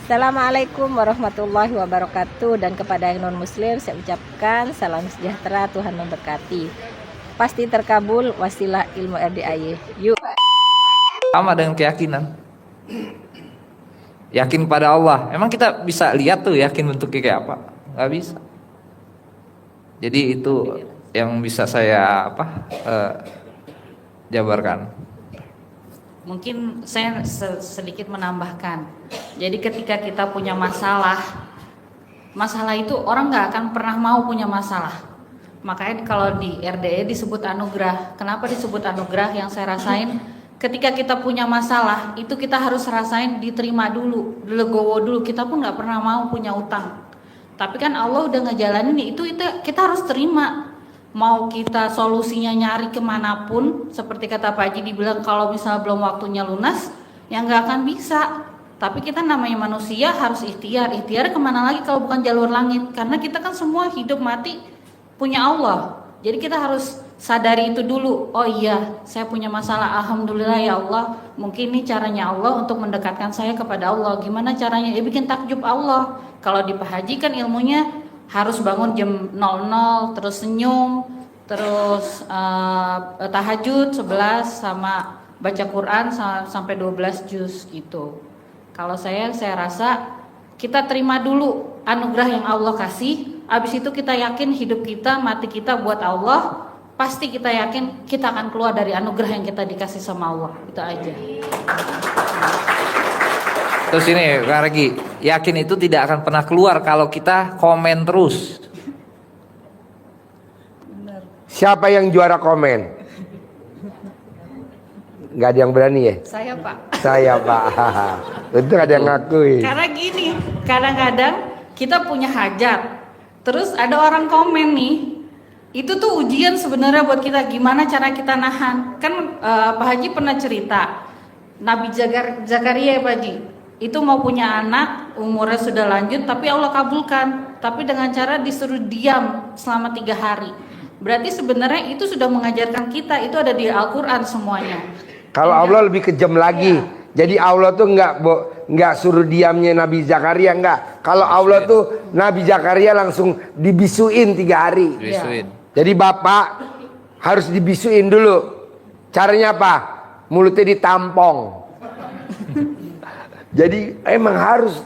Assalamualaikum warahmatullahi wabarakatuh. Dan kepada yang non muslim saya ucapkan salam sejahtera, Tuhan memberkati. Pasti terkabul wasilah ilmu RDIY. Yuk. Sama dengan keyakinan. Yakin pada Allah. Emang kita bisa lihat tuh yakin bentuknya kayak apa? Nggak bisa. Jadi itu yang bisa saya jabarkan. Mungkin saya sedikit menambahkan. Jadi ketika kita punya masalah itu orang nggak akan pernah mau punya masalah. Makanya kalau di RDE disebut anugerah. Kenapa disebut anugerah? Yang saya rasain ketika kita punya masalah itu kita harus rasain diterima dulu, legowo dulu. Kita pun nggak pernah mau punya utang. Tapi kan Allah udah ngejalanin itu kita harus terima. Mau kita solusinya nyari kemanapun, seperti kata Pak Haji dibilang kalau misalnya belum waktunya lunas, ya nggak akan bisa. Tapi kita namanya manusia harus ikhtiar kemana lagi kalau bukan jalur langit? Karena kita kan semua hidup mati punya Allah. Jadi kita harus sadari itu dulu. Oh iya, saya punya masalah. Alhamdulillah ya Allah. Mungkin ini caranya Allah untuk mendekatkan saya kepada Allah. Gimana caranya? Ya bikin takjub Allah. Kalau di Pak Haji kan ilmunya harus bangun jam 00, terus senyum, terus tahajud 11 sama baca Quran sampai 12 juz gitu. Kalau saya rasa kita terima dulu anugerah yang Allah kasih, habis itu kita yakin hidup kita, mati kita buat Allah, pasti kita yakin kita akan keluar dari anugerah yang kita dikasih sama Allah. Itu aja. Terus ini Kak Regi, yakin itu tidak akan pernah keluar kalau kita komen terus. Siapa yang juara komen? Gak ada yang berani ya? Saya Pak. Saya Pak. Itu ada yang ngakui. Karena gini, kadang-kadang kita punya hajat, terus ada orang komen nih, itu tuh ujian sebenarnya buat kita gimana cara kita nahan. Kan Pak Haji pernah cerita, Nabi Zakaria ya Pak Haji, itu mau punya anak, umurnya sudah lanjut, tapi Allah kabulkan. Tapi dengan cara disuruh diam selama 3 hari. Berarti sebenarnya itu sudah mengajarkan kita, itu ada di Al-Quran semuanya. Kalau Allah lebih kejam lagi. Ya. Jadi Allah tuh nggak suruh diamnya Nabi Zakaria, nggak. Kalau Allah tuh Nabi Zakaria langsung dibisuin 3 hari. Dibisuin. Jadi bapak harus dibisuin dulu. Caranya apa? Mulutnya ditampong. Jadi emang harus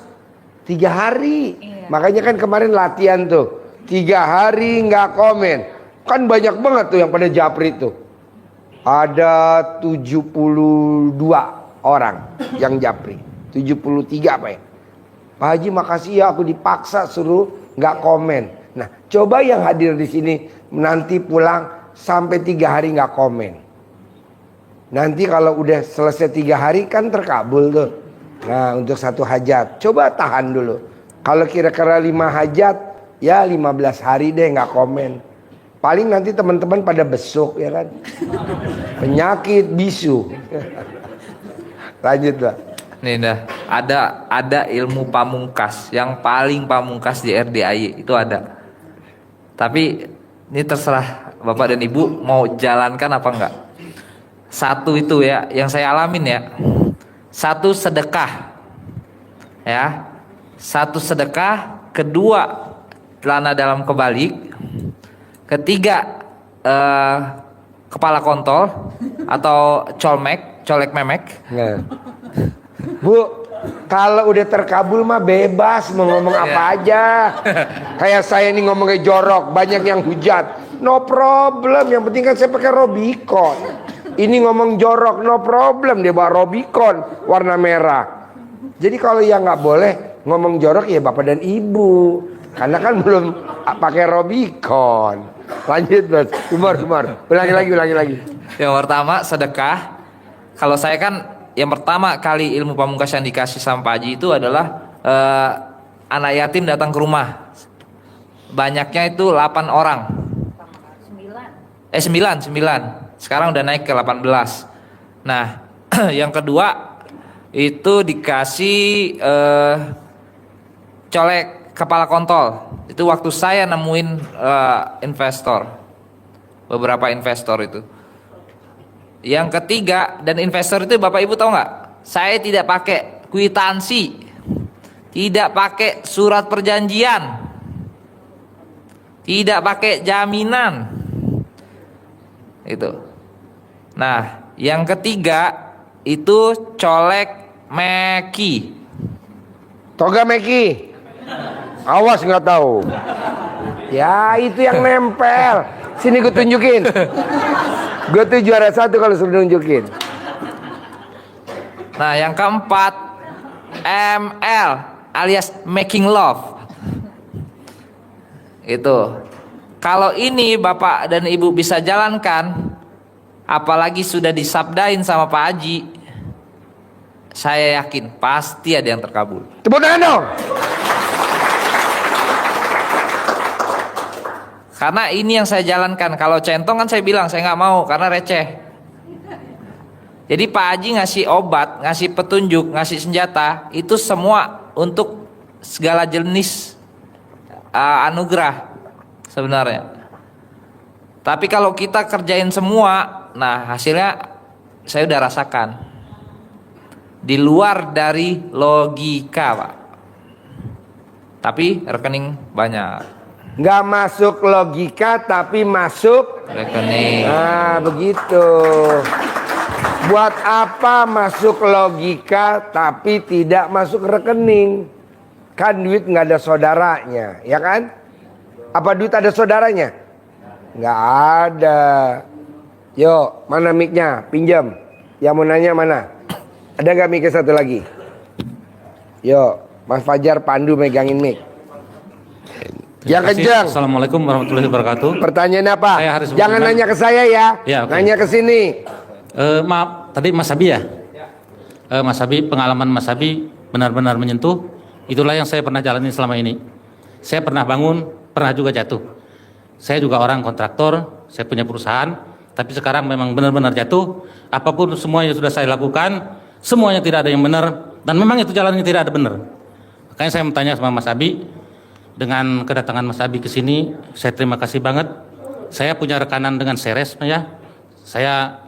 3 hari. Iya. Makanya kan kemarin latihan tuh 3 hari nggak komen. Kan banyak banget tuh yang pada japri tuh. Ada 72 orang yang japri. 73 apa ya? Pak Haji makasih ya, aku dipaksa suruh nggak komen. Nah coba yang hadir di sini nanti pulang sampai 3 hari nggak komen. Nanti kalau udah selesai 3 hari kan terkabul tuh. Nah untuk 1 hajat coba tahan dulu. Kalau kira-kira 5 hajat ya 15 hari deh nggak komen. Paling nanti teman-teman pada besuk ya kan. Penyakit bisu. Lanjut Pak. Nih dah, ada ilmu pamungkas yang paling pamungkas di RDIY itu ada. Tapi ini terserah Bapak dan Ibu mau jalankan apa enggak. Satu itu ya yang saya alamin ya. 1 sedekah. Ya. 1 sedekah, kedua celana dalam kebalik, ketiga kepala kontol atau colek memek. Nah. Bu, kalau udah terkabul mah bebas mau ngomong apa aja. Kayak saya nih ngomongnya jorok, banyak yang hujat. No problem, yang penting kan saya pakai Robicon. Ini ngomong jorok, no problem, dia bawa Robicon warna merah. Jadi kalau yang nggak boleh ngomong jorok ya bapak dan ibu, karena kan belum pakai Robicon. Lanjut Mas, humor. Ulangi lagi. Yang pertama sedekah. Kalau saya kan yang pertama kali ilmu pamungkas yang dikasih sama Pak Haji itu adalah anak yatim datang ke rumah. Banyaknya itu 8 orang. 9. Sekarang udah naik ke 18. Nah, yang kedua itu dikasih colek kepala kontol. Itu waktu saya nemuin beberapa investor itu. Yang ketiga, dan investor itu Bapak Ibu tahu nggak? Saya tidak pakai kwitansi, tidak pakai surat perjanjian, tidak pakai jaminan. Itu. Nah, yang ketiga itu colek meki. Toga meki. Awas nggak tahu. Ya itu yang nempel. Sini gue tunjukin. Gue tuh juara 1 kalau suruh nunjukin. Nah, yang keempat ML alias making love. Itu. Kalau ini Bapak dan Ibu bisa jalankan, apalagi sudah disabdain sama Pak Haji, saya yakin pasti ada yang terkabul. Tepuk tangan dong. Karena ini yang saya jalankan. Kalau centong kan saya bilang saya nggak mau karena receh. Jadi Pak Haji ngasih obat, ngasih petunjuk, ngasih senjata, itu semua untuk segala jenis anugerah sebenarnya. Tapi kalau kita kerjain semua, nah hasilnya saya udah rasakan. Di luar dari logika, Pak. Tapi rekening banyak. Nggak masuk logika tapi masuk Rekening. Nah begitu. Buat apa masuk logika tapi tidak masuk rekening? Kan duit nggak ada saudaranya, ya kan? Apa duit ada saudaranya? Nggak ada. Yo, mana mic-nya? Pinjam. Yang mau nanya mana? Ada nggak mic satu lagi? Yo, Mas Fajar Pandu megangin mic. Yang kencang. Assalamualaikum warahmatullahi wabarakatuh. Pertanyaan apa? Saya Haris Jangan Budiman. nanya ke saya ya. Ya, oke. Nanya ke sini. Maaf, tadi Mas Abi ya? Mas Abi, pengalaman Mas Abi benar-benar menyentuh. Itulah yang saya pernah jalani selama ini. Saya pernah bangun, pernah juga jatuh. Saya juga orang kontraktor, saya punya perusahaan. Tapi sekarang memang benar-benar jatuh. Apapun semuanya sudah saya lakukan, semuanya tidak ada yang benar. Dan memang itu jalannya tidak ada benar. Makanya saya bertanya sama Mas Abi. Dengan kedatangan Mas Abi ke sini, saya terima kasih banget. Saya punya rekanan dengan Ceres, ya. Saya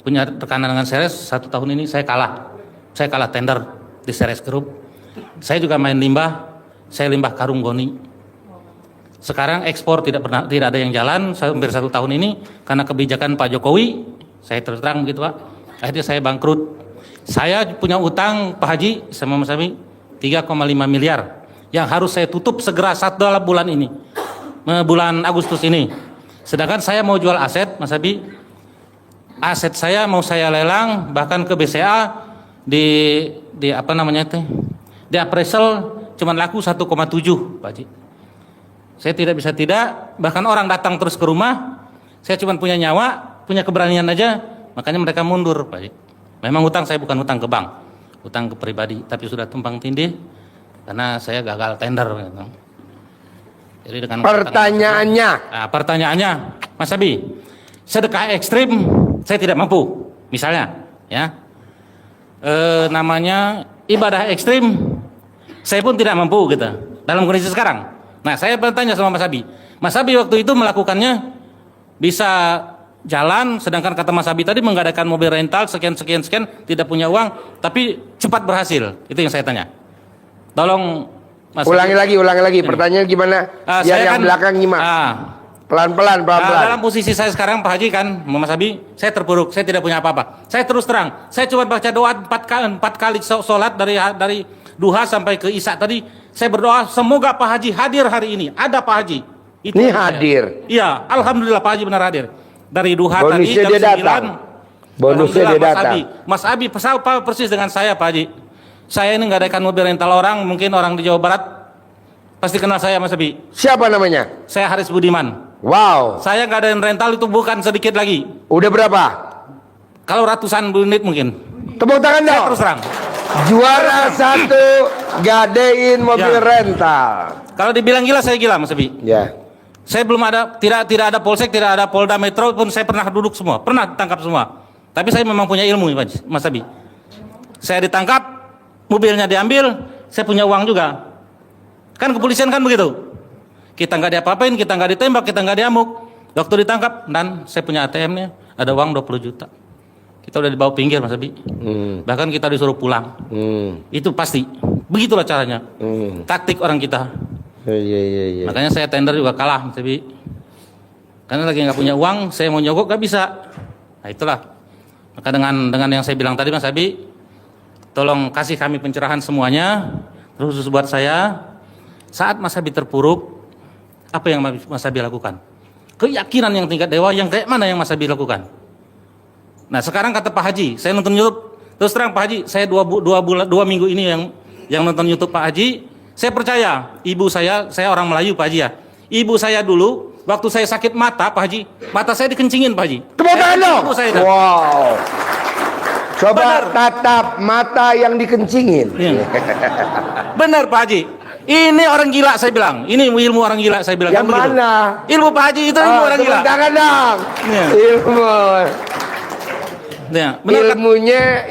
punya rekanan dengan Ceres 1 tahun ini saya kalah. Saya kalah tender di Ceres Group. Saya juga main limbah, saya limbah karung goni. Sekarang ekspor tidak ada yang jalan hampir 1 tahun ini karena kebijakan Pak Jokowi. Saya terus terang begitu, Pak. Akhirnya saya bangkrut. Saya punya utang Pak Haji sama Mas Abi 3,5 miliar. Yang harus saya tutup segera dalam bulan ini, bulan Agustus ini. Sedangkan saya mau jual aset, Mas Abi, aset saya mau saya lelang bahkan ke BCA di apa namanya itu, di appraisal cuma laku 1,7, Pak Haji. Saya tidak bisa tidak, bahkan orang datang terus ke rumah, saya cuma punya nyawa, punya keberanian aja, makanya mereka mundur, Pak Haji. Memang hutang saya bukan hutang ke bank, hutang ke pribadi, tapi sudah tumpang tindih. Karena saya gagal tender gitu. Jadi dengan pertanyaannya, Mas Abi, sedekah ekstrim saya tidak mampu, misalnya, ya, namanya ibadah ekstrim, saya pun tidak mampu gitu. Dalam kondisi sekarang, nah saya bertanya sama Mas Abi waktu itu melakukannya bisa jalan, sedangkan kata Mas Abi tadi menggadaikan mobil rental sekian, tidak punya uang, tapi cepat berhasil. Itu yang saya tanya. Tolong Mas Ulangi Abi. lagi. Pertanyaan gimana? Biar yang belakang nyimak. Pelan-pelan. Dalam posisi saya sekarang Pak Haji kan, Mas Abi, saya terpuruk, saya tidak punya apa-apa. Saya terus terang, saya cuma baca doa 4 kali sholat dari duha sampai ke isya tadi. Saya berdoa semoga Pak Haji hadir hari ini. Ada Pak Haji. Itu Ini hadir. Iya, alhamdulillah Pak Haji benar hadir. Dari duha Bonusnya tadi dia datang. Bonusnya dia datang. Mas Abi persis dengan saya Pak Haji. Saya ini nggak ada mobil rental orang, mungkin orang di Jawa Barat pasti kenal saya Mas Abi. Siapa namanya? Saya Haris Budiman. Wow. Saya nggak ada rental itu bukan sedikit lagi. Udah berapa? Kalau ratusan unit mungkin. Tepuk tangan Saya dong. terus terang. Juara 1 gadein mobil Ya. rental. Kalau dibilang gila saya gila Mas Abi. Ya. Saya belum ada tidak ada polsek, tidak ada Polda Metro pun saya pernah duduk semua, pernah ditangkap semua. Tapi saya memang punya ilmu Mas Abi. Saya ditangkap, mobilnya diambil, saya punya uang juga. Kan kepolisian kan begitu. Kita nggak diapa-apain, kita nggak ditembak, kita nggak diamuk. Waktu ditangkap dan saya punya ATM-nya, ada uang 20 juta. Kita udah dibawa pinggir Mas Abi. Bahkan kita disuruh pulang. Itu pasti. Begitulah caranya. Taktik orang kita. Iya. Makanya saya tender juga kalah, Mas Abi. Karena lagi nggak punya uang, saya mau nyogok nggak bisa. Nah itulah. Maka dengan yang saya bilang tadi, Mas Abi, tolong kasih kami pencerahan semuanya, terus buat saya. Saat Mas Abi terpuruk, apa yang Mas Abi lakukan? Keyakinan yang tingkat dewa yang kayak mana yang Mas Abi lakukan? Nah sekarang kata Pak Haji, saya nonton YouTube, terus terang Pak Haji, saya 2 minggu ini yang nonton YouTube Pak Haji, saya percaya ibu saya orang Melayu Pak Haji ya, ibu saya dulu waktu saya sakit mata Pak Haji, mata saya dikencingin Pak Haji. Tepuk tangan dong. Wow. Coba Benar. tatap mata yang dikencingin. Iya. Benar Pak Haji. Ini orang gila saya bilang. Ini ilmu orang gila saya bilang. Yang Kan begitu? mana? Ilmu Pak Haji itu ilmu orang gila. Tepuk tangan dong. Iya. Ilmu. Ya, benar kan?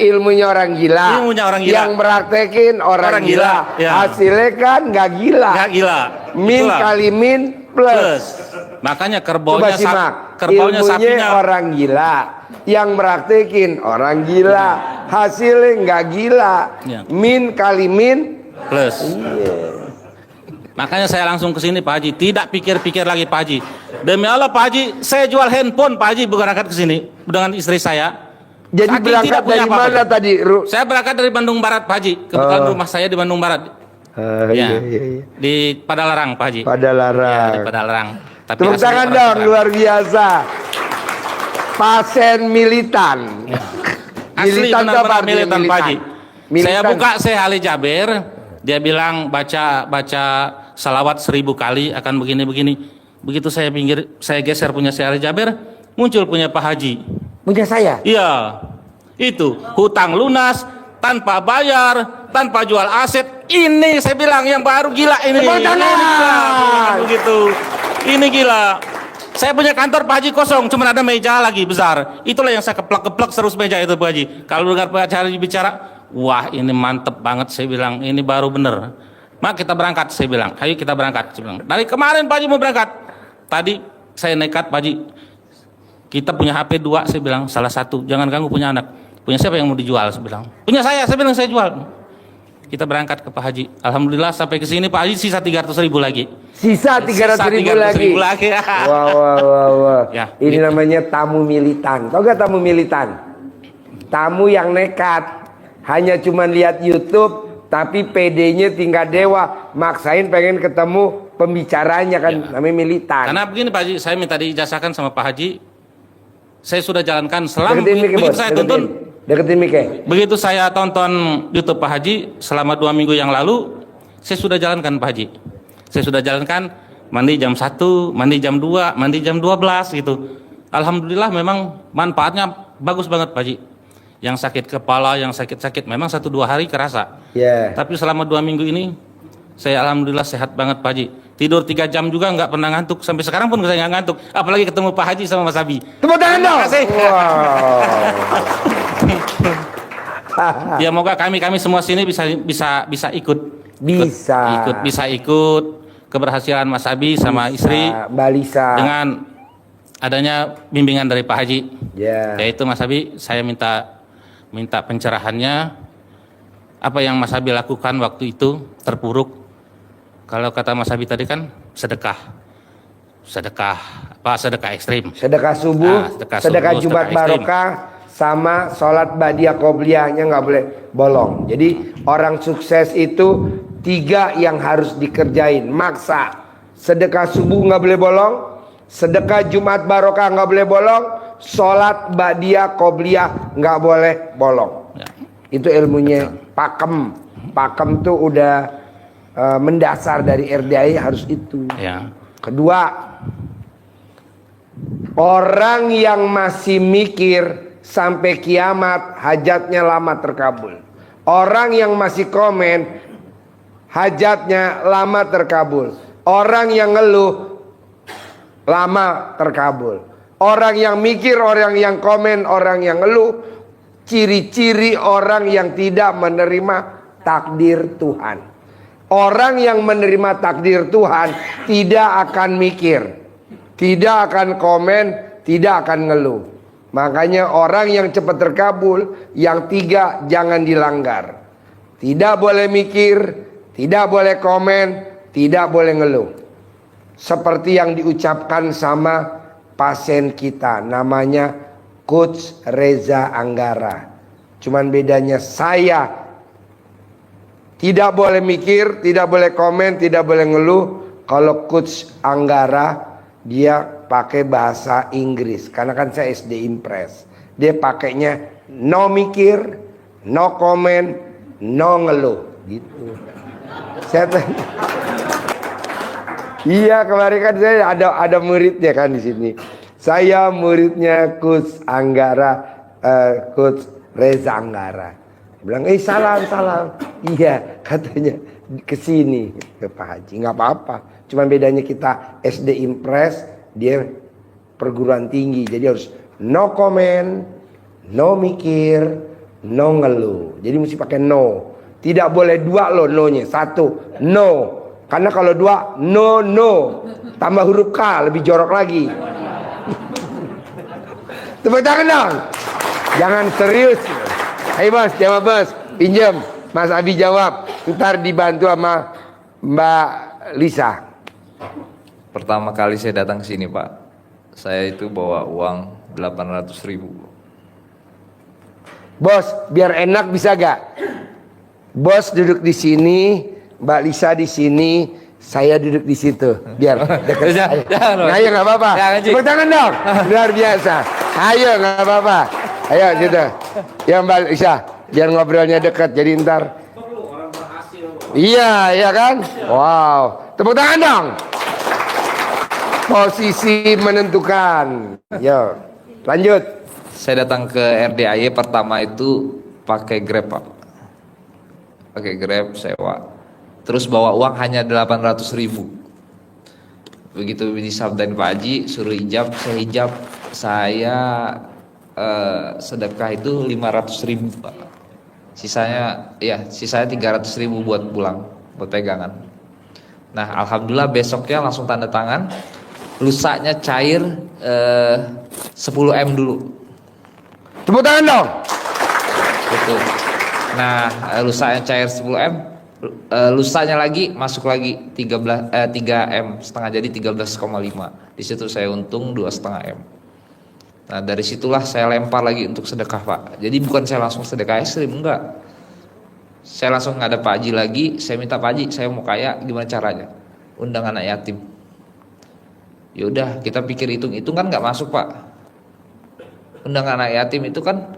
Ilmunya orang gila. Ilmunya orang gila. Yang praktekin orang gila. Ya. Hasilnya kan nggak gila. Nggak gila. Min Itulah. kali min plus. Plus. Makanya Coba kerbaunya simak. kerbaunya Ilmunya sapinya. orang gila. Yang praktekin orang gila. Hasilnya nggak gila. Ya. Min kali min Plus. Makanya saya langsung ke sini Pak Haji, tidak pikir-pikir lagi Pak Haji. Demi Allah Pak Haji, saya jual handphone Pak Haji berangkat ke sini dengan istri saya. Jadi Saking berangkat tidak punya dari apa-apa. mana tadi? Saya berangkat dari Bandung Barat Pak Haji. Kebetulan rumah saya di Bandung Barat. Iya. Di Padalarang Pak Haji. Pada Ya, di larang. Padalarang. Tapi Tepuk asli tangan orang dong, Semarang. luar biasa. Pasien militan. Asli Militan itu apa benar-benar artinya militan Pak Haji. Militan. Saya buka saya Ali Jaber, dia bilang baca salawat 1000 kali akan begini-begini. Begitu saya geser punya saya Ali Jaber, muncul punya Pak Haji. Punya saya. Iya, itu hutang lunas tanpa bayar, tanpa jual aset. Ini saya bilang yang baru gila ini. Tepuk tangan. Ini gila, begitu. Ini gila. Saya punya kantor Pak Haji kosong, cuma ada meja lagi besar. Itulah yang saya keplak-keplak terus meja itu Pak Haji. Kalau dengar Pak Haji bicara, wah ini mantep banget saya bilang, ini baru bener. Mak kita berangkat saya bilang, ayo kita berangkat. Saya bilang, dari kemarin Pak Haji mau berangkat. Tadi saya nekat Pak Haji. Kita punya HP 2 saya bilang, salah satu, jangan ganggu punya anak. Punya siapa yang mau dijual saya bilang. Punya saya bilang saya jual. Kita berangkat ke Pak Haji. Alhamdulillah sampai ke sini Pak Haji sisa 300.000 lagi. Sisa 300.000 lagi. Wah. Ya, Ini gitu. namanya tamu militan. Tahu gak tamu militan? Tamu yang nekat. Hanya cuman lihat YouTube, tapi PD-nya tingkat dewa. Maksain pengen ketemu pembicaranya kan, namanya militan. Karena begini Pak Haji, saya minta diijazahkan sama Pak Haji. Saya sudah jalankan selama Deketin mic, begitu Bos. saya tonton. Deketin mic. Begitu saya tonton YouTube Pak Haji selama 2 minggu yang lalu, saya sudah jalankan Pak Haji. Saya sudah jalankan mandi jam 1, mandi jam 2, mandi jam 12 gitu. Alhamdulillah memang manfaatnya bagus banget Pak Haji. Yang sakit kepala, yang sakit-sakit memang 1-2 hari kerasa. Ya. Tapi selama 2 minggu ini saya alhamdulillah sehat banget Pak Haji. Tidur 3 jam juga nggak pernah ngantuk. Sampai sekarang pun saya nggak ngantuk. Apalagi ketemu Pak Haji sama Mas Abi. Tepuk tangan dong. Terima kasih. Wow. Ya moga kami semua sini bisa ikut. Bisa ikut keberhasilan Mas Abi sama istri Mbak Lisa. dengan adanya bimbingan dari Pak Haji. Ya. Yaitu Mas Abi, saya minta pencerahannya apa yang Mas Abi lakukan waktu itu terpuruk. Kalau kata Mas Abi tadi kan sedekah ekstrim. Sedekah subuh, sedekah Jumat barokah, sama sholat badiah qobliyahnya nggak boleh bolong. Jadi orang sukses itu 3 yang harus dikerjain, maksa. Sedekah subuh nggak boleh bolong, sedekah Jumat barokah nggak boleh bolong, sholat badiah qobliyah nggak boleh bolong. Ya. Itu ilmunya pakem. Pakem tuh udah mendasar dari RDI harus itu. Ya. Kedua, orang yang masih mikir sampai kiamat hajatnya lama terkabul. Orang yang masih komen hajatnya lama terkabul. Orang yang ngeluh lama terkabul. Orang yang mikir, orang yang komen, orang yang ngeluh, ciri-ciri orang yang tidak menerima takdir Tuhan. Orang yang menerima takdir Tuhan tidak akan mikir, tidak akan komen, tidak akan ngeluh. Makanya orang yang cepat terkabul, yang 3 jangan dilanggar. tidak boleh mikir, tidak boleh komen, tidak boleh ngeluh. Seperti yang diucapkan sama pasien kita, namanya Coach Reza Anggara. Cuman bedanya saya tidak boleh mikir, tidak boleh komen, tidak boleh ngeluh. Kalau Coach Anggara dia pakai bahasa Inggris, karena kan saya SD Impres. Dia pakainya no mikir, no komen, no ngeluh gitu. Saya iya, kemarin kan saya ada muridnya kan di sini. Saya muridnya Coach Anggara, Coach Reza Anggara. Bilang, salam. Iya, katanya kesini ke Pak Haji. Nggak apa-apa. Cuman bedanya kita SD Impres, dia perguruan tinggi. Jadi harus no komen, no mikir, no ngeluh. Jadi mesti pakai no. Tidak boleh dua loh no-nya. Satu, no. Karena kalau dua, no. Tambah huruf K, lebih jorok lagi. Tepuk tangan dong. Jangan serius. Ayo bos, jawab bos. Pinjam. Mas Abi jawab. Ntar dibantu sama Mbak Lisa. Pertama kali saya datang ke sini Pak, saya itu bawa uang 800.000. Bos, biar enak bisa gak? Bos duduk di sini, Mbak Lisa di sini, saya duduk di situ. Biar dekat saya. Ayo nggak apa-apa. Tepuk tangan dong. Luar biasa. Ayo nggak apa-apa. Ayo gitu. Ya Mbak Lisa, biar ngobrolnya dekat. Jadi ntar. Iya kan? Wow. Tepuk tangan dong. Posisi menentukan. Yo, lanjut. Saya datang ke RDAY pertama itu pakai Grab Pak. Pakai Grab sewa. Terus bawa uang hanya 800.000. Begitu disabdain Pak Haji suruh hijab, saya hijab. Saya sedekah itu 500.000 Pak. Sisanya 300.000 buat pulang, buat pegangan. Nah alhamdulillah besoknya langsung tanda tangan. Lusanya cair 10M dulu. Tepuk tangan dong. Gitu. Nah lusanya cair 10M, lusanya lagi masuk lagi 3M setengah, jadi 13,5. Di situ saya untung 2,5M. Nah dari situlah saya lempar lagi untuk sedekah Pak. Jadi bukan saya langsung sedekah ekstrim, enggak. Saya langsung ngadep Pak Haji lagi, saya minta Pak Haji, saya mau kaya, gimana caranya? Undang anak yatim. Ya udah, kita pikir hitung kan nggak masuk Pak. Undang anak yatim itu kan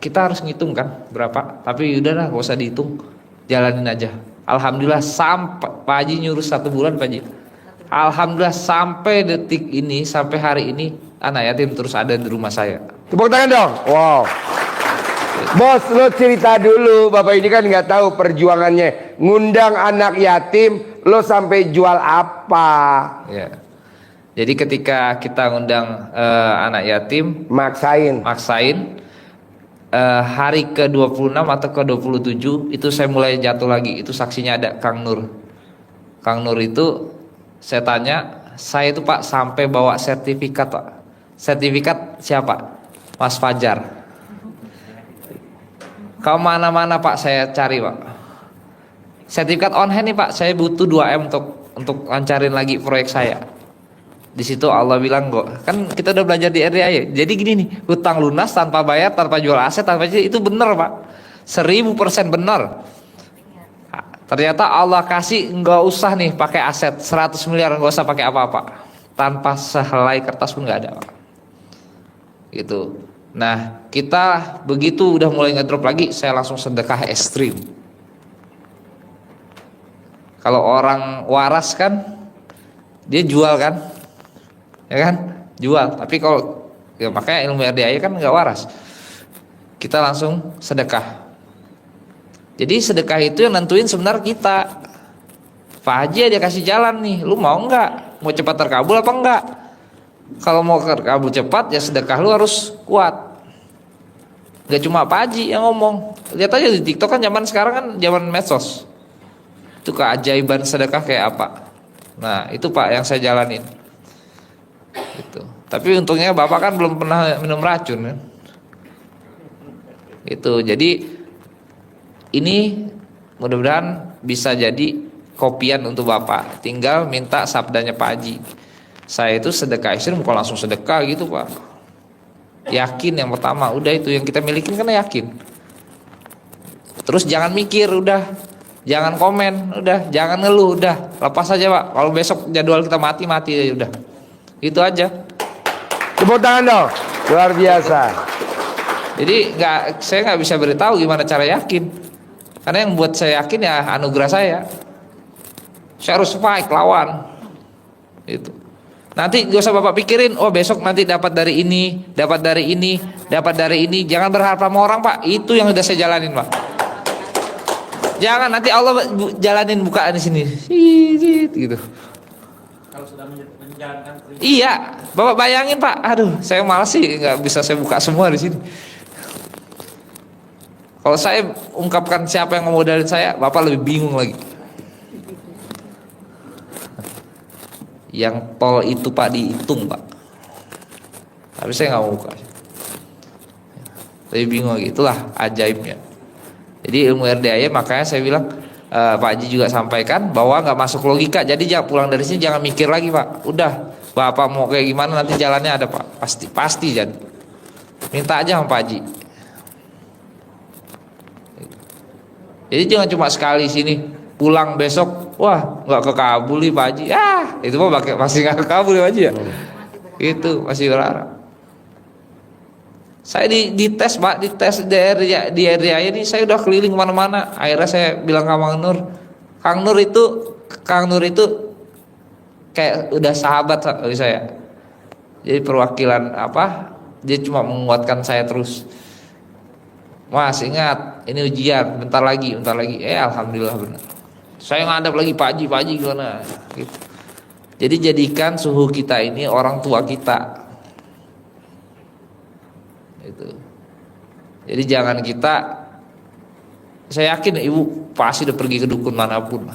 kita harus ngitung kan berapa. Tapi udahlah, gak usah dihitung, jalanin aja. Alhamdulillah sampai Pak Haji nyuruh 1 bulan Pak Haji. Alhamdulillah sampai detik ini, sampai hari ini anak yatim terus ada di rumah saya. Tepuk tangan dong. Wow. Bos, lo cerita dulu. Bapak ini kan nggak tahu perjuangannya. Ngundang anak yatim, lo sampai jual apa? Ya. Jadi ketika kita ngundang anak yatim, maksain. Hari ke-26 atau ke-27 itu saya mulai jatuh lagi. Itu saksinya ada Kang Nur. Kang Nur itu saya tanya, saya itu Pak sampai bawa sertifikat Pak. Sertifikat siapa? Mas Fajar. Kau mana-mana Pak saya cari Pak. Sertifikat on hand nih Pak, saya butuh 2M untuk lancarin lagi proyek saya. Di situ Allah bilang kok, kan kita udah belajar di RDAY. Jadi gini nih, hutang lunas tanpa bayar, tanpa jual aset, tanpa itu benar Pak. 1000% benar. Ternyata Allah kasih nggak usah nih pakai aset 100 miliar, nggak usah pakai apa-apa, tanpa sehelai kertas pun nggak ada Pak. Gitu. Nah kita begitu udah mulai ngedrop lagi, saya langsung sedekah ekstrim. Kalau orang waras kan dia jual kan, ya kan, jual. Tapi kalau ya makanya ilmu RDAY kan nggak waras. Kita langsung sedekah. Jadi sedekah itu yang nentuin sebenarnya kita. Pak Haji dia kasih jalan nih, lu mau nggak? Mau cepat terkabul apa enggak? Kalau mau terkabul cepat ya sedekah lu harus kuat. Gak cuma Pak Haji yang ngomong. Lihat aja di TikTok kan zaman sekarang kan zaman medsos. Itu keajaiban sedekah kayak apa. Nah itu Pak yang saya jalanin gitu. Tapi untungnya Bapak kan belum pernah minum racun kan. Itu jadi Ini mudah-mudahan bisa jadi kopian untuk Bapak. Tinggal minta sabdanya Pak Haji. Saya itu sedekah istri bukan langsung sedekah gitu Pak. Yakin yang pertama, udah itu yang kita milikin kan yakin. Terus jangan mikir, udah jangan komen, udah jangan ngeluh, udah lepas aja Pak. Kalau besok jadwal kita mati aja udah. Itu aja. Tepuk tangan dong. Luar biasa. Jadi saya nggak bisa beritahu gimana cara yakin. Karena yang buat saya yakin ya anugerah saya. Saya harus fight lawan. Itu. Nanti gak usah Bapak pikirin, oh besok nanti dapat dari ini, dapat dari ini, dapat dari ini. Jangan berharap sama orang Pak. Itu yang udah saya jalanin Pak. Jangan nanti Allah jalanin bukaan di sini. Gitu. Kalau sudah menjalankan prinsip. Iya, Bapak bayangin Pak. Aduh, saya malas sih nggak bisa saya buka semua di sini. Kalau saya ungkapkan siapa yang ngemodalin saya, Bapak lebih bingung lagi. Yang tol itu Pak dihitung Pak. Tapi saya nggak mau buka. Lebih bingung lagi. Itulah ajaibnya. Jadi ilmu RDAY makanya saya bilang Pak Haji juga sampaikan bahwa nggak masuk logika. Jadi jangan pulang dari sini jangan mikir lagi Pak. Udah Bapak mau kayak gimana nanti jalannya ada Pak. Pasti jadi. Minta aja sama Pak Haji. Jadi jangan cuma sekali sini, pulang besok, wah nggak kekabul nih Pak Haji. Itu mah masih nggak kekabul Pak Haji ya. Itu masih berharap. Saya dites Pak, dites di area ini saya udah keliling kemana-mana. Akhirnya saya bilang ke Kang Nur itu kayak udah sahabat bagi saya. Jadi perwakilan apa? Dia cuma menguatkan saya terus. Mas ingat ini ujian bentar lagi alhamdulillah benar. Saya ngadap lagi Pak Haji gimana gitu. Jadi jadikan suhu kita ini orang tua kita itu. Jadi jangan kita, saya yakin ibu pasti udah pergi ke dukun manapun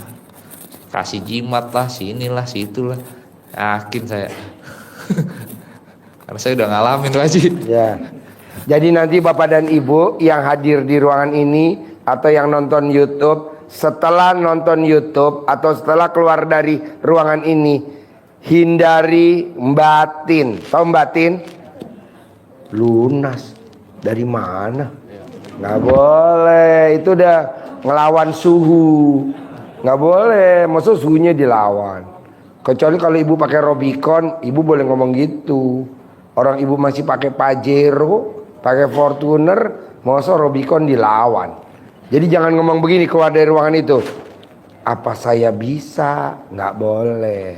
kasih jimat lah, sinilah situlah, yakin saya. Karena saya udah ngalamin Pak Haji. Ya. Jadi nanti Bapak dan Ibu yang hadir di ruangan ini atau yang nonton YouTube, setelah nonton YouTube atau setelah keluar dari ruangan ini, hindari batin. Tahu batin? Lunas. Dari mana? Nggak boleh. Itu udah ngelawan suhu. Nggak boleh. Maksud suhunya dilawan. Kecuali kalau ibu pakai Robicon, ibu boleh ngomong gitu. Orang ibu masih pakai Pajero, pakai Fortuner, masa Robicon dilawan. Jadi jangan ngomong begini keluar dari ruangan itu. Apa saya bisa? Nggak boleh.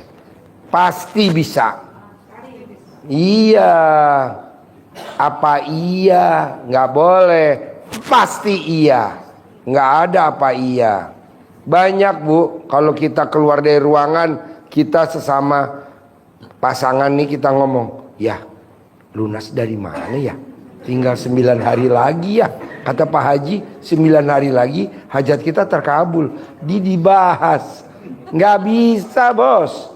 Pasti bisa. Iya. Apa iya? Nggak boleh. Pasti iya. Nggak ada apa iya. Banyak Bu, kalau kita keluar dari ruangan, kita sesama pasangan nih kita ngomong, ya lunas dari mana ya? Tinggal 9 hari lagi ya. Kata Pak Haji 9 hari lagi hajat kita terkabul. Dibahas. Nggak bisa bos.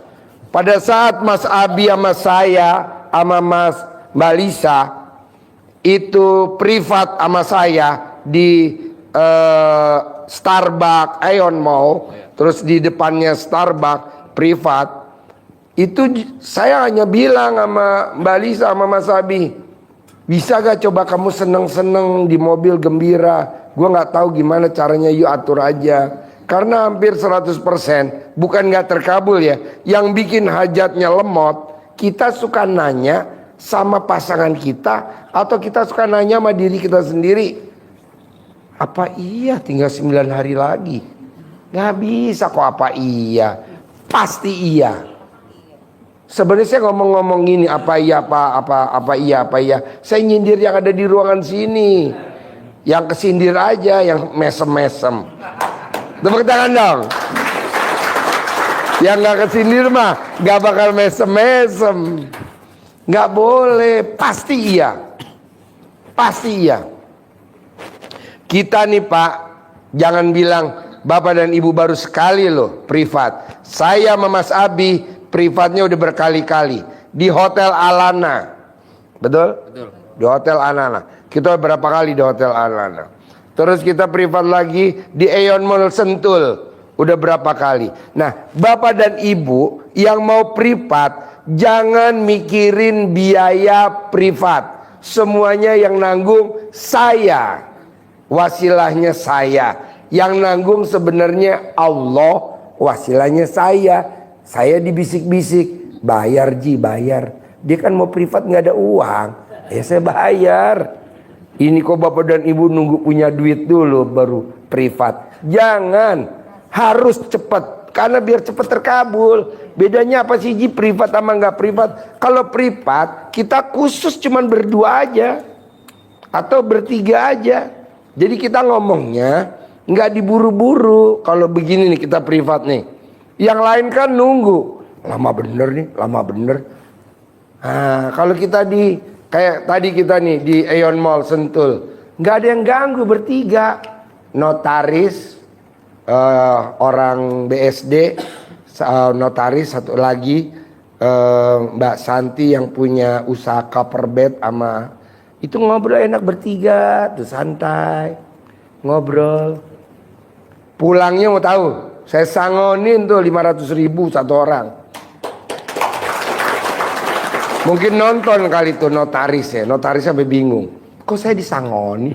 Pada saat Mas Abi sama saya sama Mas Mbak Lisa itu privat sama saya di Starbucks Aeon Mall, terus di depannya Starbucks privat. Itu saya hanya bilang sama Mbak Lisa sama Mas Abi, bisa gak coba kamu seneng-seneng di mobil gembira. Gue gak tahu gimana caranya, yuk atur aja. Karena hampir 100% bukan gak terkabul ya. Yang bikin hajatnya lemot, kita suka nanya sama pasangan kita, atau kita suka nanya sama diri kita sendiri, apa iya tinggal 9 hari lagi? Gak bisa kok apa iya. Pasti iya. Sebenarnya saya ngomong-ngomong gini, apa iya. Saya nyindir yang ada di ruangan sini. Yang kesindir aja, yang mesem-mesem. Tepuk tangan dong. Yang gak kesindir mah gak bakal mesem-mesem. Gak boleh, pasti iya. Pasti iya. Kita nih Pak, jangan bilang Bapak dan Ibu baru sekali loh privat. Saya sama Mas Abi privatnya udah berkali-kali di Hotel Alana. Betul? Betul. Di Hotel Alana. Kita berapa kali di Hotel Alana. Terus kita privat lagi di Aeon Mall Sentul. Udah berapa kali. Nah, Bapak dan Ibu yang mau privat, jangan mikirin biaya privat. Semuanya yang nanggung saya. Wasilahnya saya. Yang nanggung sebenarnya Allah, wasilahnya saya. Saya dibisik-bisik, bayar Ji, bayar. Dia kan mau privat nggak ada uang, ya saya bayar. Ini kok Bapak dan Ibu nunggu punya duit dulu baru privat. Jangan, harus cepat, karena biar cepat terkabul. Bedanya apa sih Ji, privat sama nggak privat? Kalau privat kita khusus cuman berdua aja atau bertiga aja. Jadi kita ngomongnya nggak diburu-buru. Kalau begini nih kita privat nih, yang lain kan nunggu, lama bener nih, lama bener. Nah, kalau kita di kayak tadi kita nih di Aeon Mall Sentul, nggak ada yang ganggu, bertiga, notaris, orang BSD, notaris, satu lagi Mbak Santi yang punya usaha cover bed, sama itu ngobrol enak bertiga tuh, santai ngobrol. Pulangnya mau tahu, saya sangonin tuh 500.000 satu orang. Mungkin nonton kali tuh notaris ya, notaris sampai bingung, kok saya disangoni?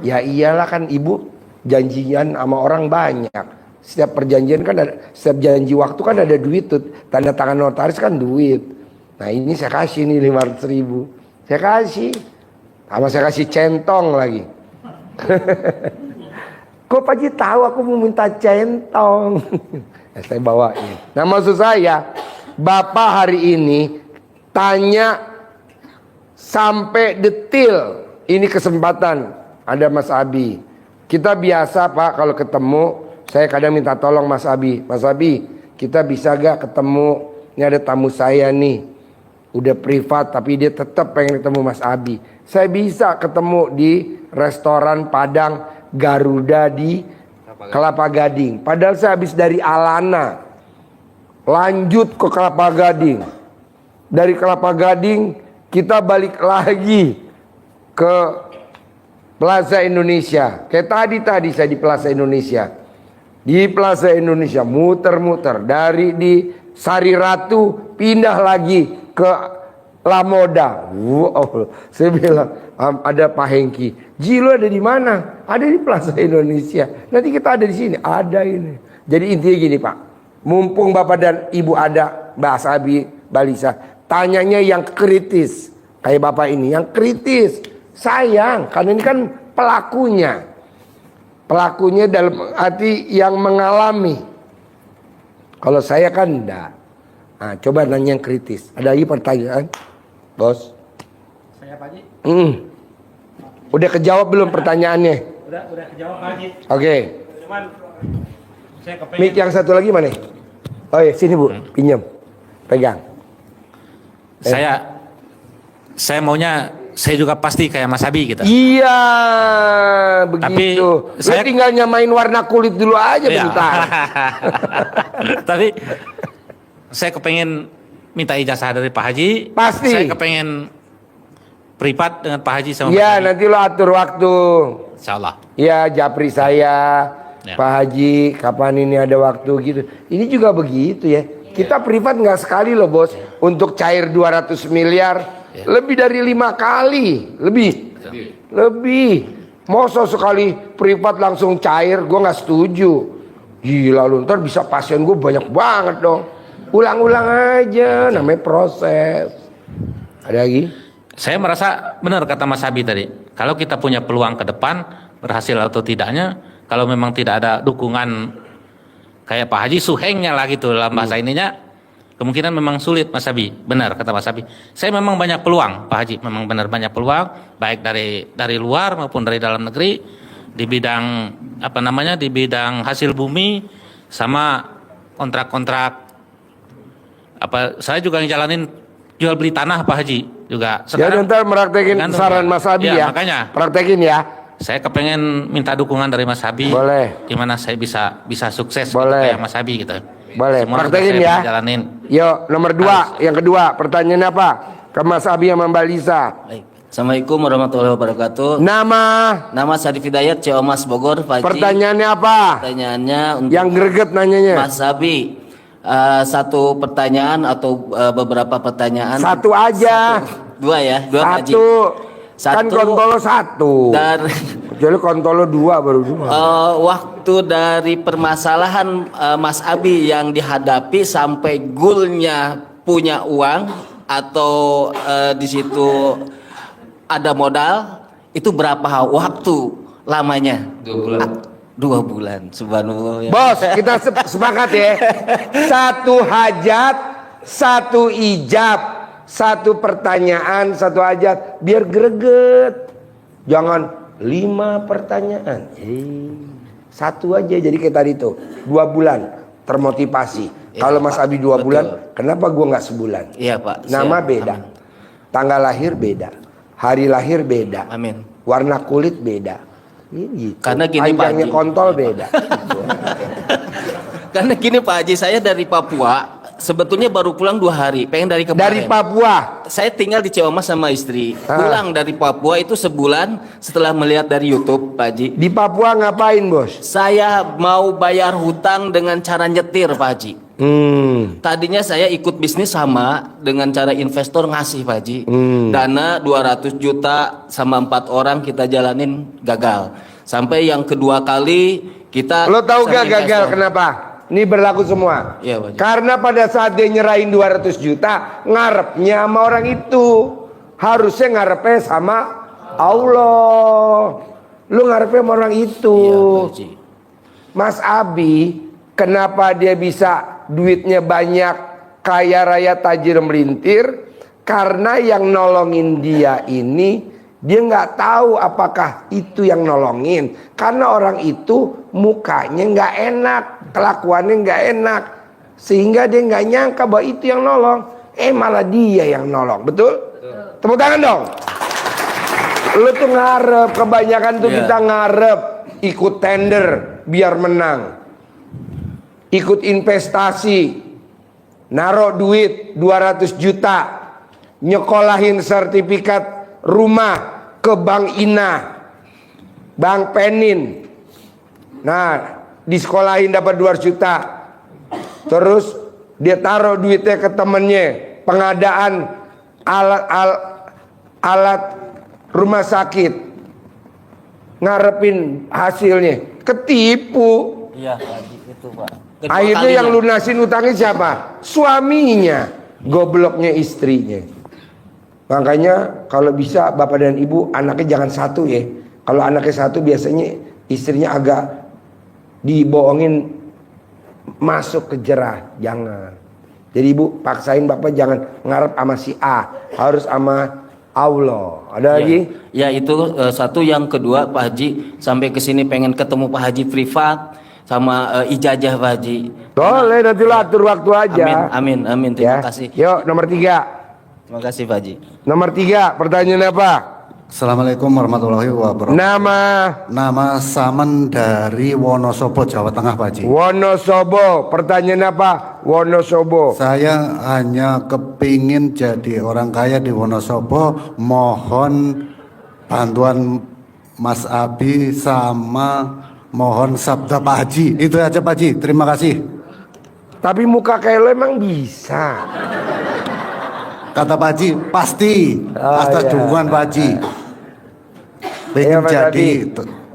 Ya iyalah, kan ibu janjian sama orang banyak. Setiap perjanjian kan ada, setiap janji waktu kan ada duit tuh, tanda tangan notaris kan duit. Nah ini saya kasih nih 500.000, saya kasih, sama saya kasih centong lagi. Kok Pak Haji tahu aku mau minta centong? Saya bawain. Nah maksud saya, Bapak hari ini tanya sampai detil. Ini kesempatan. Ada Mas Abi. Kita biasa Pak kalau ketemu, saya kadang minta tolong Mas Abi. Mas Abi, kita bisa gak ketemu? Ini ada tamu saya nih, udah privat tapi dia tetap pengen ketemu Mas Abi. Saya bisa ketemu di restoran Padang Garuda di Kelapa Gading. Padahal saya habis dari Alana, lanjut ke Kelapa Gading. Dari Kelapa Gading kita balik lagi ke Plaza Indonesia. Kayak tadi saya di Plaza Indonesia. Di Plaza Indonesia muter-muter, dari di Sari Ratu pindah lagi ke La Moda. Wow, saya bilang ada Pak Hengki. Ji, lu ada di mana? Ada di Plaza Indonesia. Nanti kita ada di sini. Ada ini. Jadi intinya gini Pak, mumpung Bapak dan Ibu ada, Mbak Sabi, Mbak Lisa, tanyanya yang kritis. Kayak Bapak ini, yang kritis. Sayang, karena ini kan pelakunya. Pelakunya dalam arti yang mengalami. Kalau saya kan enggak. Nah, coba nanya yang kritis. Ada lagi pertanyaan? Bos? Saya Pak Haji. Udah kejawab belum pertanyaannya? Udah kejawab Pak Haji. Oke. Cuman saya kepengen. Mic yang satu lagi mana? Oh iya, sini Bu, pinjam. Pegang. Saya maunya saya juga pasti kayak Mas Abi gitu. Iya, begitu. Tapi saya tinggal nyamain warna kulit dulu aja bentar. Tapi saya kepengen minta ijazah dari Pak Haji. Pasti. Saya kepengen privat dengan Pak Haji sama Mas Iya, Abi. nanti lo atur waktu. Insyaallah. Iya, japri saya, Ya. Pak Haji, kapan ini ada waktu gitu. Ini juga begitu ya. Kita privat nggak sekali loh bos. Untuk cair 200 miliar. Lebih dari 5 kali. Lebih. Masa sekali privat langsung cair, gue nggak setuju. Gila lu, ntar bisa pasien gue banyak banget dong. Ulang-ulang aja, namanya proses. Ada lagi? Saya merasa benar kata Mas Abi tadi. Kalau kita punya peluang ke depan, berhasil atau tidaknya, kalau memang tidak ada dukungan kayak Pak Haji suhengnya lah gitu dalam bahasa ininya, kemungkinan memang sulit Mas Abi. Benar kata Mas Abi. Saya memang banyak peluang Pak Haji, memang benar banyak peluang, baik dari luar maupun dari dalam negeri, di bidang di bidang hasil bumi sama kontrak-kontrak. Saya juga ngejalanin jual beli tanah Pak Haji juga. Sekarang, ya ntar meraktekin saran Mas Abi ya. Makanya praktekin ya. Saya kepengen minta dukungan dari Mas Abi. Boleh. Gimana saya bisa sukses Boleh. gitu, kayak Mas Abi gitu. Boleh. Semua Praktekin saya ya. jalanin. Yuk, nomor 2. Yang kedua, pertanyaannya apa? Ke Mas Abi sama Mbak Lisa. Baik. Assalamualaikum warahmatullahi wabarakatuh. Nama, Nama Syarif Hidayat, Ciomas Bogor, Pak Haji. pertanyaannya apa? Pertanyaannya untuk Yang greget nanyanya. Mas Abi. Satu pertanyaan atau beberapa pertanyaan. Satu aja. Dua ya, dua Pak Haji. Satu. Kan kontolo satu. Dan Kecuali kontolo dua baru dua. waktu dari permasalahan Mas Abi yang dihadapi sampai goalnya punya uang atau di situ ada modal, itu berapa waktu lamanya? 2 bulan. 2 bulan, subhanallah ya. Bos, kita sepakat ya. Satu hajat, satu ijab, satu pertanyaan, satu hajat, biar greget. Jangan 5 pertanyaan. Satu aja, jadi kayak tadi tuh 2 bulan termotivasi. Kalau Mas Abi 2 bulan, kenapa gua nggak sebulan? Iya Pak. Nama siap. beda, Amin. tanggal lahir beda, hari lahir beda, Amin. warna kulit beda. Ini gitu. Karena gini, Pak panjangnya Haji. kontol beda. Karena gini Pak Haji, saya dari Papua, sebetulnya baru pulang 2 hari, pengen dari kemarin. Dari Papua. Saya tinggal di Ciomas sama istri. Ah. Pulang dari Papua itu sebulan setelah melihat dari YouTube, Pak Haji. Di Papua ngapain, Bos? Saya mau bayar hutang dengan cara nyetir, Pak Haji. Tadinya saya ikut bisnis sama dengan cara investor ngasih, Pak Haji. Dana 200 juta sama 4 orang kita jalanin gagal. Sampai yang kedua kali kita. Lo tahu sama gak gagal investor. kenapa? Ini berlaku semua. Iya, Pak Haji. Karena pada saat dia nyerahin 200 juta, ngarepnya sama orang itu. Harusnya ngarepnya sama Allah. Lu ngarepnya sama orang itu. Iya, Pak Haji. Mas Abi, kenapa dia bisa duitnya banyak, kaya raya, tajir melintir? Karena yang nolongin dia ini, dia nggak tahu apakah itu yang nolongin. Karena orang itu mukanya nggak enak, kelakuannya nggak enak, sehingga dia nggak nyangka bahwa itu yang nolong. Malah dia yang nolong, betul? Tepuk tangan dong. Lu tuh ngarep, kebanyakan tuh kita ngarep ikut tender biar menang, ikut investasi, naruh duit 200 juta, nyekolahin sertifikat rumah ke Bank Ina, Bank Penin. Nah, disekolahin dapat 200 juta. Terus dia taruh duitnya ke temennya, pengadaan alat rumah sakit, ngarepin hasilnya, ketipu. Iya, Pak Haji, itu Pak. Kedua Akhirnya kalinya. yang lunasin utangnya siapa? Suaminya, gobloknya istrinya. Makanya kalau bisa bapak dan ibu anaknya jangan satu ya. Kalau anaknya satu biasanya istrinya agak dibohongin masuk ke jerah. Jangan. Jadi ibu paksain bapak jangan ngarep sama si A, harus sama Allah. Ada lagi? Ya itu satu. Yang kedua Pak Haji, sampai ke sini pengen ketemu Pak Haji privat sama ijazah Pak Haji. Boleh, nanti lo atur waktu aja. Amin. Terima kasih. Yuk nomor 3. Terima kasih Pak Haji. Nomor 3, pertanyaan apa? Assalamualaikum warahmatullahi wabarakatuh. Nama Saman dari Wonosobo, Jawa Tengah, Pak Haji. Wonosobo. Pertanyaan apa? Wonosobo. Saya hanya kepingin jadi orang kaya di Wonosobo. Mohon bantuan Mas Abi sama mohon sabda Pak Haji. Itu aja Pak Haji. Terima kasih. Tapi muka kayak lo emang bisa. Kata Pak Haji pasti. Atas iya. dukungan Pak Haji. Pengen Iya, Mas jadi Adi.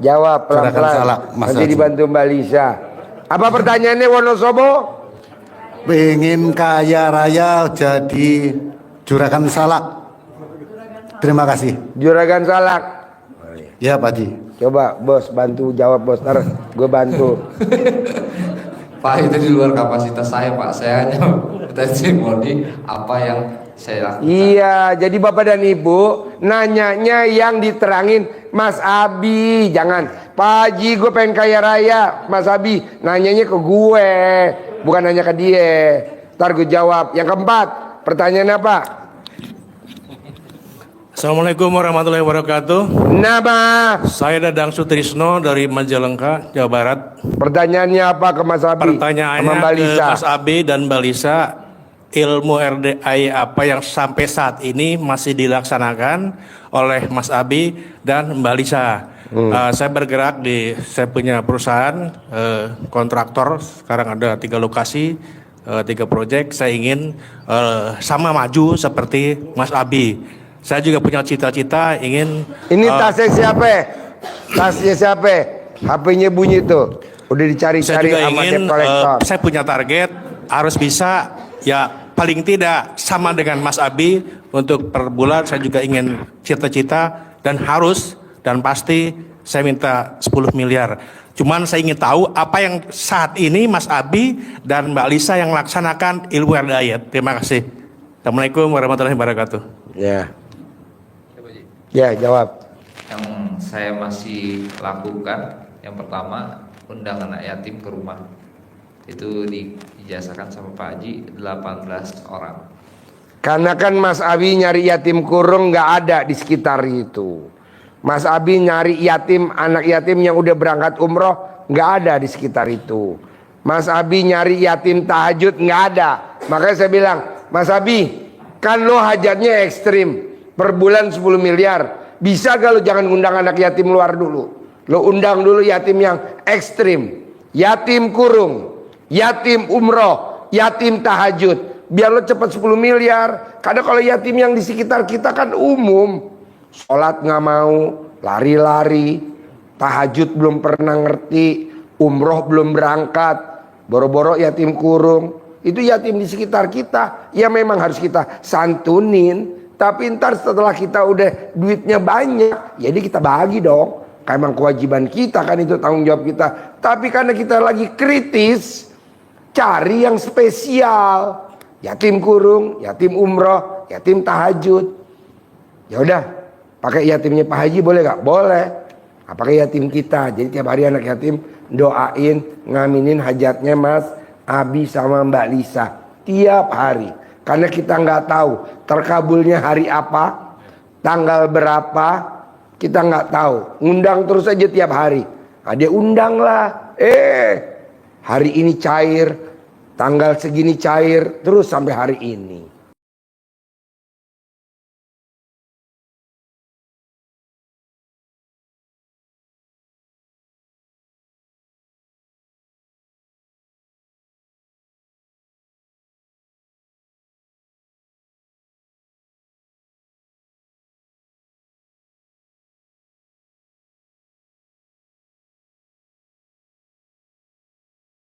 Jawab Juragan pelan-pelan. Salak, Mas Nanti Haji. dibantu Mbak Lisa. Apa pertanyaannya Wonosobo? pengen kaya raya jadi juragan salak. Terima kasih. Juragan Salak. Ya Pak Haji. Coba bos bantu jawab bos. Ntar gue bantu. Pak, itu di luar kapasitas saya, Pak. Saya hanya testimoni apa yang saya lakukan. Iya, jadi bapak dan ibu nanyanya yang diterangin Mas Abi, jangan Pak Haji gue pengen kaya raya. Mas Abi nanyanya ke gue, bukan nanya ke dia. Ntar gue jawab. Yang keempat, pertanyaan apa? Assalamualaikum warahmatullahi wabarakatuh. Nama. Saya Dadang Sutrisno dari Majalengka, Jawa Barat. Pertanyaannya apa ke Mas Abi? Pertanyaannya Sama Mbak ke Lisa. Mas Abi dan Mbak Lisa. ilmu RDI apa yang sampai saat ini masih dilaksanakan oleh Mas Abi dan Mbak Lisa. Saya bergerak saya punya perusahaan kontraktor, sekarang ada 3 lokasi, 3 proyek. Saya ingin sama maju seperti Mas Abi. Saya juga punya cita-cita ingin. Ini tasnya siapa? Tasnya siapa? HP-nya bunyi tuh. Udah Saya dicari-cari juga sama ingin, debt collector. saya punya target harus bisa ya paling tidak sama dengan Mas Abi untuk per bulan. Saya juga ingin cita-cita dan harus dan pasti saya minta 10 miliar. Cuman saya ingin tahu apa yang saat ini Mas Abi dan Mbak Lisa yang laksanakan ilmu RDI. Terima kasih. Assalamualaikum warahmatullahi wabarakatuh. Ya. Ya, jawab. Yang saya masih lakukan, yang pertama undang anak yatim ke rumah. Itu diijazahkan sama Pak Haji 18 orang. Karena kan Mas Abi nyari yatim kurung nggak ada di sekitar itu. Mas Abi nyari yatim, anak yatim yang udah berangkat umroh nggak ada di sekitar itu. Mas Abi nyari yatim tahajud nggak ada. Makanya saya bilang, Mas Abi, kan lo hajatnya ekstrim, per bulan 10 miliar. Bisa gak lo jangan undang anak yatim luar dulu? Lo undang dulu yatim yang ekstrim, yatim kurung, yatim umroh, yatim tahajud. Biar lo cepat 10 miliar. Karena kalau yatim yang di sekitar kita kan umum, sholat nggak mau, lari-lari, tahajud belum pernah ngerti, umroh belum berangkat, boro-boro yatim kurung. Itu yatim di sekitar kita, ya memang harus kita santunin. Tapi ntar setelah kita udah duitnya banyak, jadi kita bagi dong. Kayak emang kewajiban kita kan, itu tanggung jawab kita. Tapi karena kita lagi kritis, cari yang spesial. Yatim kurung, yatim umroh, yatim tahajud. Ya udah, pakai yatimnya Pak Haji boleh gak? Boleh. Nah, pakai yatim kita. Jadi tiap hari anak yatim doain, ngaminin hajatnya Mas Abi sama Mbak Lisa. Tiap hari. Karena kita nggak tahu terkabulnya hari apa, tanggal berapa, kita nggak tahu. Undang terus aja tiap hari. Nah, dia undang lah. Hari ini cair, tanggal segini cair, terus sampai hari ini.